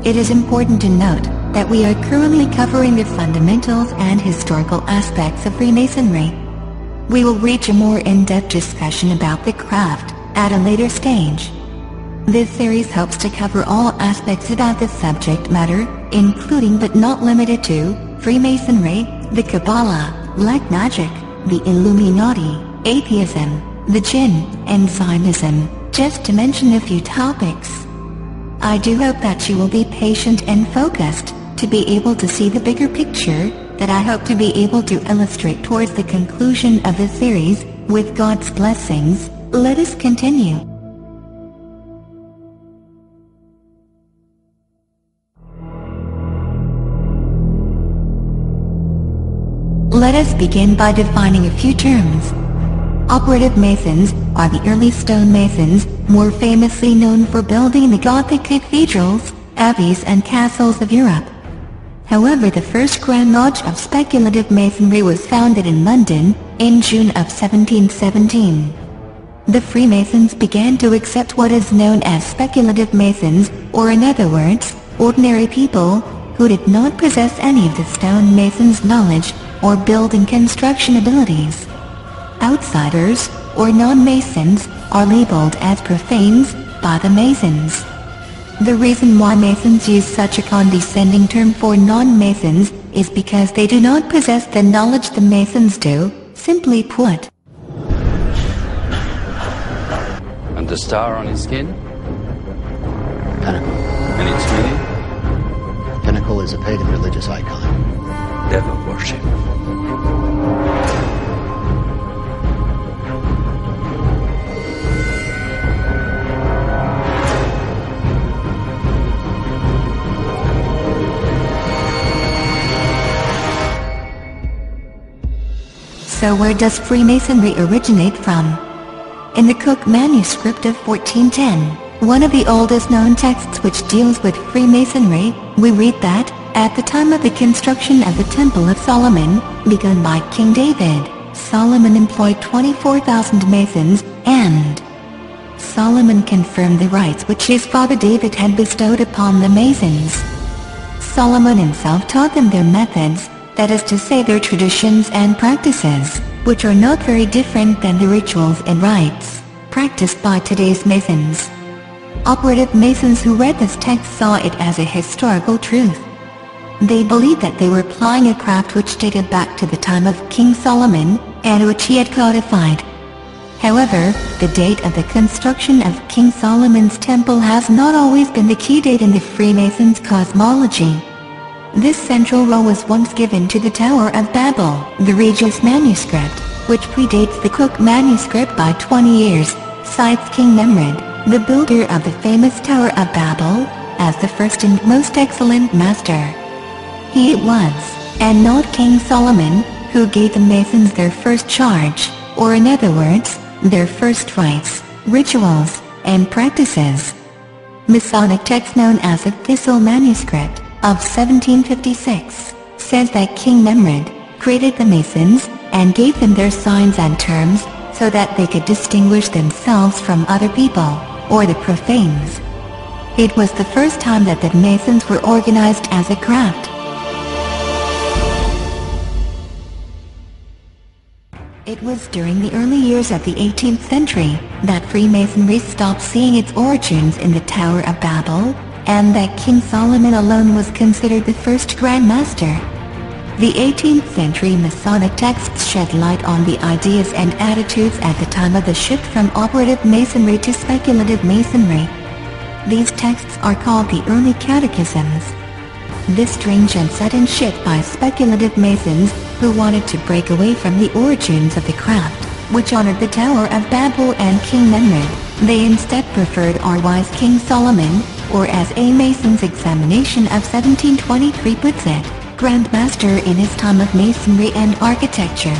It is important to note that we are currently covering the fundamentals and historical aspects of Freemasonry. We will reach a more in-depth discussion about the craft at a later stage. This series hopes to cover all aspects about the subject matter, including but not limited to Freemasonry, the Kabbalah, black magic, the Illuminati, atheism, the Jinn, and Zionism, just to mention a few topics. I do hope that you will be patient and focused, to be able to see the bigger picture, that I hope to be able to illustrate towards the conclusion of the series. With God's blessings, let us continue. Let us begin by defining a few terms. Operative Masons are the early stonemasons, more famously known for building the Gothic cathedrals, abbeys and castles of Europe. However, the first Grand Lodge of Speculative Masonry was founded in London, in June of 1717. The Freemasons began to accept what is known as Speculative Masons, or in other words, ordinary people, who did not possess any of the stonemasons' knowledge, or building construction abilities. Outsiders, or non-Masons, are labeled as profanes by the Masons. The reason why Masons use such a condescending term for non-Masons is because they do not possess the knowledge the Masons do, simply put. And the star on his skin? Pinnacle. And its meaning? Pinnacle is a pagan religious icon. Devil worship. So where does Freemasonry originate from? In the Cook manuscript of 1410, one of the oldest known texts which deals with Freemasonry, we read that, at the time of the construction of the Temple of Solomon, begun by King David, Solomon employed 24,000 Masons, and Solomon confirmed the rights which his father David had bestowed upon the Masons. Solomon himself taught them their methods, that is to say their traditions and practices, which are not very different than the rituals and rites practiced by today's Masons. Operative Masons who read this text saw it as a historical truth. They believed that they were applying a craft which dated back to the time of King Solomon, and which he had codified. However, the date of the construction of King Solomon's temple has not always been the key date in the Freemasons' cosmology. This central role was once given to the Tower of Babel, the Regius manuscript, which predates the Cook manuscript by 20 years, cites King Nimrod, the builder of the famous Tower of Babel, as the first and most excellent master. He it was, and not King Solomon, who gave the Masons their first charge, or in other words, their first rites, rituals, and practices. Masonic text known as the Thistle manuscript of 1756, says that King Nimrod created the Masons, and gave them their signs and terms, so that they could distinguish themselves from other people, or the profanes. It was the first time that the Masons were organized as a craft. It was during the early years of the 18th century that Freemasonry stopped seeing its origins in the Tower of Babel, and that King Solomon alone was considered the first Grand Master. The 18th century Masonic texts shed light on the ideas and attitudes at the time of the shift from operative Masonry to speculative Masonry. These texts are called the early catechisms. This strange and sudden shift by speculative Masons, who wanted to break away from the origins of the craft, which honored the Tower of Babel and King Nimrod, they instead preferred our wise King Solomon, or as a Mason's examination of 1723 puts it, Grand Master in his time of Masonry and architecture.